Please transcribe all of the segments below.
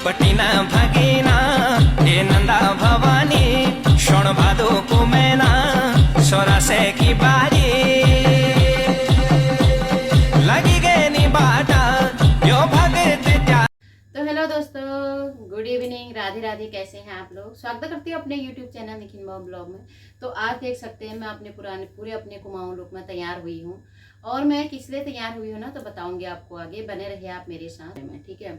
Patina भगीना ये नंदा भवानी शोण भादो को मैना सोरा से की बारी लगी गए नी बाटा यो भगत जा। तो हेलो दोस्तों, गुड इवनिंग, राधे राधे। कैसे हैं आप लोग? स्वागत करती हूँ अपने YouTube channel Nikhil mom blog में। तो आज देख सकते हैं मैं अपने पूरे अपने कुमाऊं लुक में तैयार हुई हूँ। और मैं किस लिए तैयार हुई हूँ ना, तो बताऊंगी आपको आगे। बने रहिए आप मेरे साथ में, ठीक है।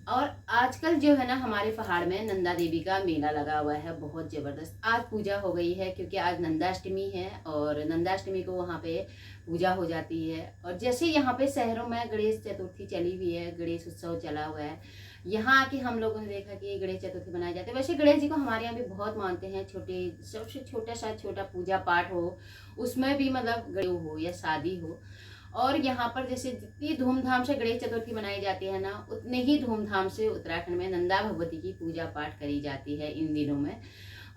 और आजकल जो है ना, हमारे पहाड़ में नंदा देवी का मेला लगा हुआ है, बहुत जबरदस्त। आज पूजा हो गई है क्योंकि आज नंदाष्टमी है और नंदाष्टमी को वहाँ पे पूजा हो जाती है। और जैसे यहाँ पे शहरों में गणेश चतुर्थी चली हुई है, गणेश उत्सव चला हुआ है, यहाँ आके हम लोगों ने देखा कि गणेश चतुर्थी मनाई जाती है। वैसे गणेश जी को हमारे यहाँ भी बहुत मानते हैं। सबसे छोटा पूजा पाठ हो, उसमें भी मतलब गणेश हो या शादी हो। और यहाँ पर जैसे जितनी धूमधाम से गणेश चतुर्थी मनाई जाती है ना, उतने ही धूमधाम से उत्तराखंड में नंदा भगवती की पूजा पाठ करी जाती है इन दिनों में।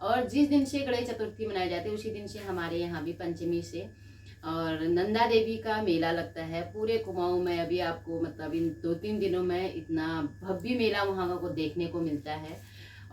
और जिस दिन से गणेश चतुर्थी मनाई जाती है उसी दिन से हमारे यहाँ भी पंचमी से और नंदा देवी का मेला लगता है पूरे कुमाऊं में। अभी आपको मतलब इन 2-3 दिनों में इतना भव्य मेला वहाँ को देखने को मिलता है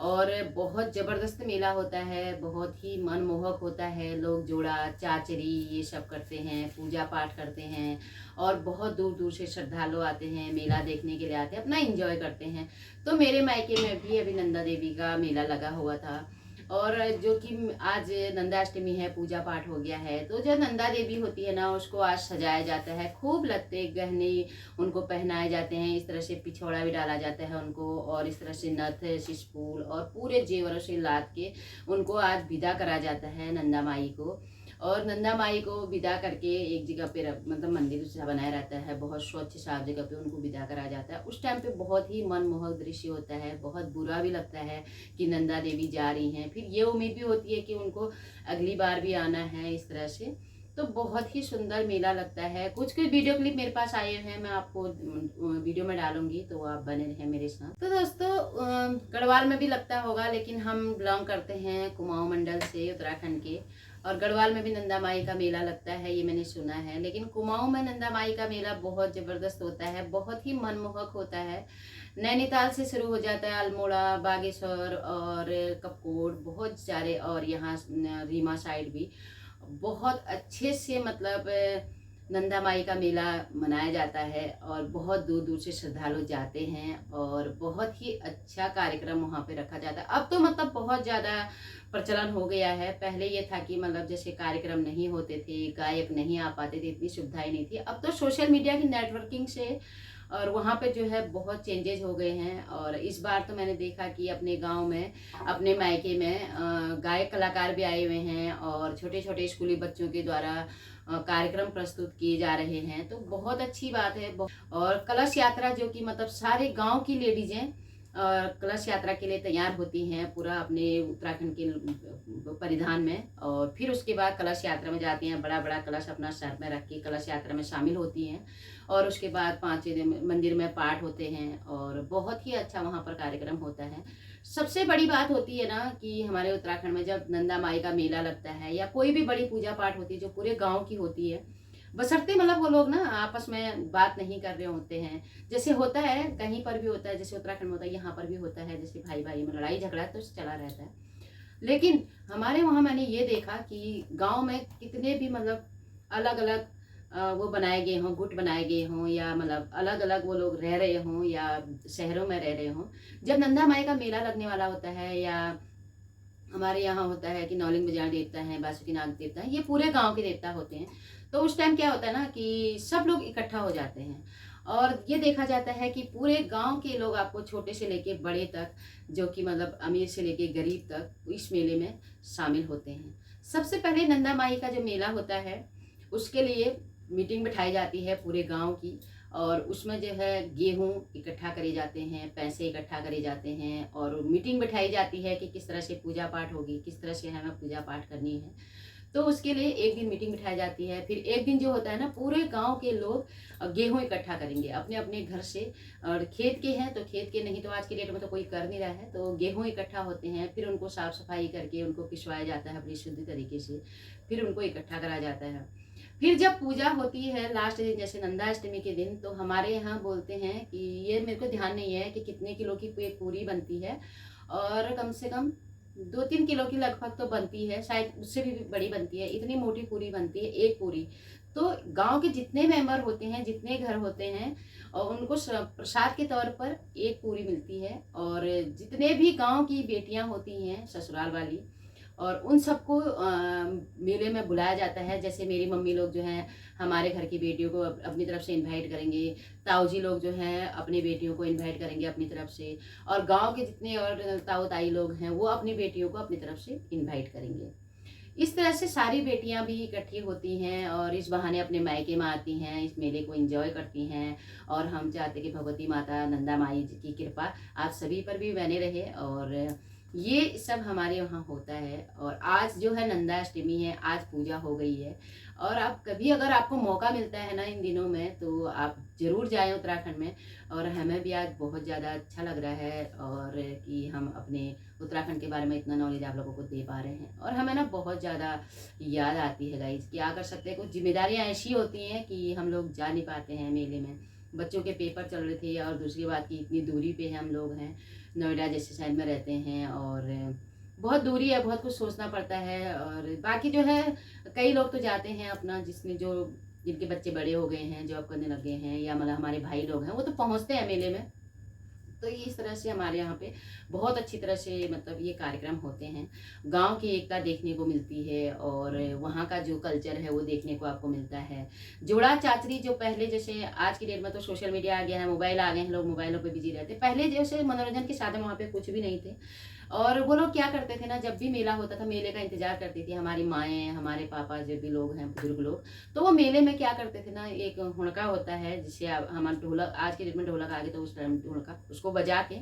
और बहुत ज़बरदस्त मेला होता है, बहुत ही मनमोहक होता है। लोग जोड़ा चाचरी ये सब करते हैं, पूजा पाठ करते हैं और बहुत दूर दूर से श्रद्धालु आते हैं, मेला देखने के लिए आते हैं, अपना एंजॉय करते हैं। तो मेरे मायके में भी अभी नंदा देवी का मेला लगा हुआ था और जो कि आज नंदाष्टमी है, पूजा पाठ हो गया है। तो जो नंदा देवी होती है ना, उसको आज सजाया जाता है, खूब लत्ते गहने उनको पहनाए जाते हैं। इस तरह से पिछौड़ा भी डाला जाता है उनको और इस तरह से नथ शिशफूल और पूरे जेवरों से लाद के उनको आज विदा करा जाता है नंदा माई को। और नंदा माई को विदा करके एक जगह पे मतलब मंदिर सा बनाया रहता है, बहुत स्वच्छ साफ जगह पे उनको विदा करा जाता है। उस टाइम पे बहुत ही मनमोहक दृश्य होता है, बहुत बुरा भी लगता है कि नंदा देवी जा रही हैं। फिर ये उम्मीद भी होती है कि उनको अगली बार भी आना है, इस तरह से। तो बहुत ही सुंदर मेला लगता है। कुछ वीडियो क्लिप मेरे पास आए हैं, मैं आपको वीडियो में डालूंगी, तो आप बने रहें मेरे साथ। तो दोस्तों, गढ़वाल में भी लगता होगा, लेकिन हम बिलोंग करते हैं कुमाऊं मंडल से, उत्तराखंड के। और गढ़वाल में भी नंदा माई का मेला लगता है, ये मैंने सुना है। लेकिन कुमाऊं में नंदा माई का मेला बहुत जबरदस्त होता है, बहुत ही मनमोहक होता है। नैनीताल से शुरू हो जाता है, अल्मोड़ा, बागेश्वर और कपकोट, बहुत सारे, और यहाँ रीमा साइड भी बहुत अच्छे से मतलब नंदा माई का मेला मनाया जाता है और बहुत दूर दूर से श्रद्धालु जाते हैं और बहुत ही अच्छा कार्यक्रम वहाँ पे रखा जाता है। अब तो मतलब बहुत ज़्यादा प्रचलन हो गया है। पहले ये था कि मतलब जैसे कार्यक्रम नहीं होते थे, गायक नहीं आ पाते थे, इतनी सुविधाएं नहीं थी। अब तो सोशल मीडिया की नेटवर्किंग से और वहाँ पे जो है बहुत चेंजेस हो गए हैं। और इस बार तो मैंने देखा कि अपने गांव में, अपने मायके में गायक कलाकार भी आए हुए हैं और छोटे छोटे स्कूली बच्चों के द्वारा कार्यक्रम प्रस्तुत किए जा रहे हैं। तो बहुत अच्छी बात है। और कलश यात्रा जो कि मतलब सारे गांव की लेडीजें कलश यात्रा के लिए तैयार होती हैं पूरा अपने उत्तराखंड के परिधान में। और फिर उसके बाद कलश यात्रा में जाती हैं, बड़ा बड़ा कलश अपना सर में रख के कलश यात्रा में शामिल होती हैं। और उसके बाद 5वें दिन मंदिर में पाठ होते हैं और बहुत ही अच्छा वहाँ पर कार्यक्रम होता है। सबसे बड़ी बात होती है ना कि हमारे उत्तराखंड में जब नंदा माई का मेला लगता है या कोई भी बड़ी पूजा पाठ होती है जो पूरे गाँव की होती है, बशर्ते मतलब वो लोग ना आपस में बात नहीं कर रहे होते हैं। जैसे होता है कहीं पर भी होता है, जैसे उत्तराखंड में होता है, यहाँ पर भी होता है, जैसे भाई भाई में लड़ाई झगड़ा तो चला रहता है। लेकिन हमारे वहाँ मैंने ये देखा कि गांव में कितने भी मतलब अलग अलग वो बनाए गए हों, गुट बनाए गए हों, या मतलब अलग अलग वो लोग रह रहे हों या शहरों में रह रहे हों, जब नंदा माई का मेला लगने वाला होता है या हमारे यहाँ होता है कि नौलिंग बजार देवता है, बासुकीनाग देवता है, ये पूरे गांव के देवता होते हैं। तो उस टाइम क्या होता है ना कि सब लोग इकट्ठा हो जाते हैं और ये देखा जाता है कि पूरे गांव के लोग, आपको छोटे से लेके बड़े तक, जो कि मतलब अमीर से लेके गरीब तक, इस मेले में शामिल होते हैं। सबसे पहले नंदा माई का जो मेला होता है उसके लिए मीटिंग बिठाई जाती है पूरे गाँव की। और उसमें जो है गेहूं इकट्ठा करे जाते हैं, पैसे इकट्ठा करे जाते हैं और मीटिंग बिठाई जाती है कि किस तरह से पूजा पाठ होगी, किस तरह से हमें पूजा पाठ करनी है। तो उसके लिए एक दिन मीटिंग बिठाई जाती है। फिर एक दिन जो होता है ना, पूरे गांव के लोग गेहूं इकट्ठा करेंगे अपने अपने घर से। और खेत के हैं तो खेत के, नहीं तो आज के डेट में तो कोई कर नहीं रहा है, तो गेहूं इकट्ठा होते हैं। फिर उनको साफ सफाई करके उनको पिसवाया जाता है अपनी शुद्ध तरीके से, फिर उनको इकट्ठा करा जाता है। फिर जब पूजा होती है लास्ट दिन, जैसे नंदाष्टमी के दिन, तो हमारे यहाँ बोलते हैं कि ये मेरे को ध्यान नहीं है कि कितने किलो की एक पूरी बनती है, और कम से कम 2-3 किलो की लगभग तो बनती है, शायद उससे भी बड़ी बनती है। इतनी मोटी पूरी बनती है एक पूरी। तो गांव के जितने मेंबर होते हैं, जितने घर होते हैं, और उनको प्रसाद के तौर पर एक पूरी मिलती है। और जितने भी गांव की बेटियां होती हैं ससुराल वाली, और उन सबको मेले में बुलाया जाता है। जैसे मेरी मम्मी लोग जो हैं हमारे घर की बेटियों को अपनी तरफ से इनवाइट करेंगे, ताऊ जी लोग जो हैं अपनी बेटियों को इनवाइट करेंगे अपनी तरफ से, और गांव के जितने और ताऊ ताई लोग हैं वो अपनी बेटियों को अपनी तरफ से इनवाइट करेंगे। इस तरह से सारी बेटियां भी इकट्ठी होती हैं और इस बहाने अपने मायके में आती हैं, इस मेले को एंजॉय करती हैं। और हम चाहते कि भगवती माता नंदा माई की कृपा आप सभी पर भी बने रहे। और ये सब हमारे वहाँ होता है। और आज जो है नंदाष्टमी है, आज पूजा हो गई है। और आप कभी अगर आपको मौका मिलता है ना इन दिनों में, तो आप ज़रूर जाएं उत्तराखंड में। और हमें भी आज बहुत ज़्यादा अच्छा लग रहा है, और कि हम अपने उत्तराखंड के बारे में इतना नॉलेज आप लोगों को दे पा रहे हैं। और हमें ना बहुत ज़्यादा याद आती है गाइस, क्या कर सकते हैं, कुछ जिम्मेदारियाँ ऐसी होती हैं कि हम लोग जा नहीं पाते हैं मेले में। बच्चों के पेपर चल रहे थे, और दूसरी बात की इतनी दूरी पे हम लोग हैं, नोएडा जैसे शहर में रहते हैं, और बहुत दूरी है, बहुत कुछ सोचना पड़ता है। और बाकी जो है कई लोग तो जाते हैं अपना, जिनके बच्चे बड़े हो गए हैं, जॉब करने लगे हैं, या मतलब हमारे भाई लोग हैं, वो तो पहुंचते हैं मेले में। तो इस तरह से हमारे यहाँ पे बहुत अच्छी तरह से मतलब ये कार्यक्रम होते हैं। गांव की एकता देखने को मिलती है, और वहाँ का जो कल्चर है वो देखने को आपको मिलता है। जोड़ा चाचरी जो पहले, जैसे आज की डेट में तो सोशल मीडिया आ गया है, मोबाइल आ गए हैं, लोग मोबाइलों पे बिजी रहते हैं। पहले जैसे मनोरंजन के साधन वहाँ पे कुछ भी नहीं थे। और वो लोग क्या करते थे ना, जब भी मेला होता था मेले का इंतजार करती थी हमारी माएँ, हमारे पापा, जो भी लोग हैं बुजुर्ग लोग। तो वो मेले में क्या करते थे ना, एक हुड़का होता है जिसे हमारे ढोलक, आज के डेट में ढोलक आ गए, तो उस टाइम हुड़का, उसको बजा के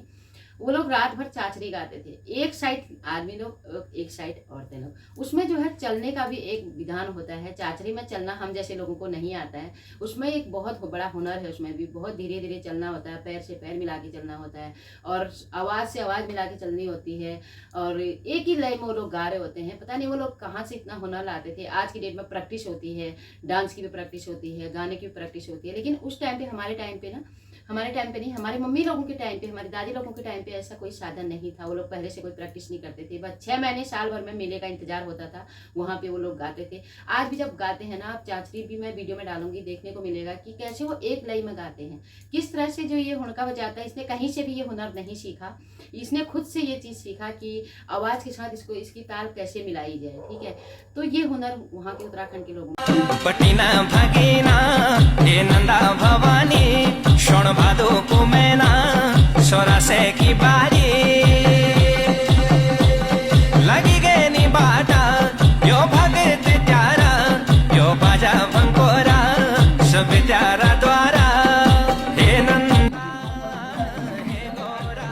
वो लोग रात भर चाचरी गाते थे। एक साइड आदमी लोग, एक साइड औरतें लोग। उसमें जो है चलने का भी एक विधान होता है। चाचरी में चलना हम जैसे लोगों को नहीं आता है, उसमें एक बहुत बड़ा हुनर है। उसमें भी बहुत धीरे धीरे चलना होता है, पैर से पैर मिला के चलना होता है, और आवाज़ से आवाज़ मिला के चलनी होती है। और एक ही लय में वो लोग गा रहे होते हैं। पता नहीं वो लोग कहाँ से इतना हुनर लाते थे। आज की डेट में प्रैक्टिस होती है, डांस की भी प्रैक्टिस होती है, गाने की भी प्रैक्टिस होती है। लेकिन उस टाइम पे, हमारे टाइम पे ना, हमारे टाइम पे नहीं, हमारे मम्मी लोगों के टाइम पे, हमारी दादी लोगों के टाइम पे ऐसा कोई साधन नहीं था। वो लोग पहले से कोई प्रैक्टिस नहीं करते थे। बस 6 महीने साल भर में मेले का इंतजार होता था, वहाँ पे वो लोग गाते थे। आज भी जब गाते हैं ना, आप चाचरी भी मैं वीडियो में डालूंगी, देखने को मिलेगा कि कैसे वो एक लय में गाते हैं। किस तरह से जो ये हुड़का बजाता है, इसने कहीं से भी ये हुनर नहीं सीखा, इसने खुद से ये चीज़ सीखा कि आवाज़ के साथ इसकी ताल कैसे मिलाई जाए। ठीक है, तो ये हुनर वहाँ के उत्तराखंड के लोगों पटिना भगीना हे नंदा भवानी, शोण भादो को मैना सोरा से की बारी लगी गए नी बाटा, यो भगत प्यारा, यो बाजा भंकोरा, सब प्यारा द्वारा, हे नंदा हे गोरा।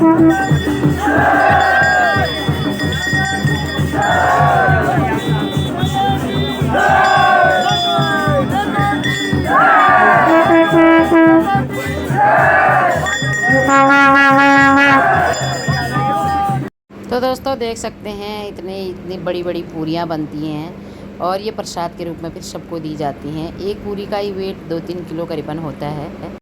तो दोस्तों देख सकते हैं इतनी बड़ी बड़ी पूरियाँ बनती हैं और ये प्रसाद के रूप में फिर सबको दी जाती हैं। एक पूरी का ही वेट 2-3 किलो करीबन होता है।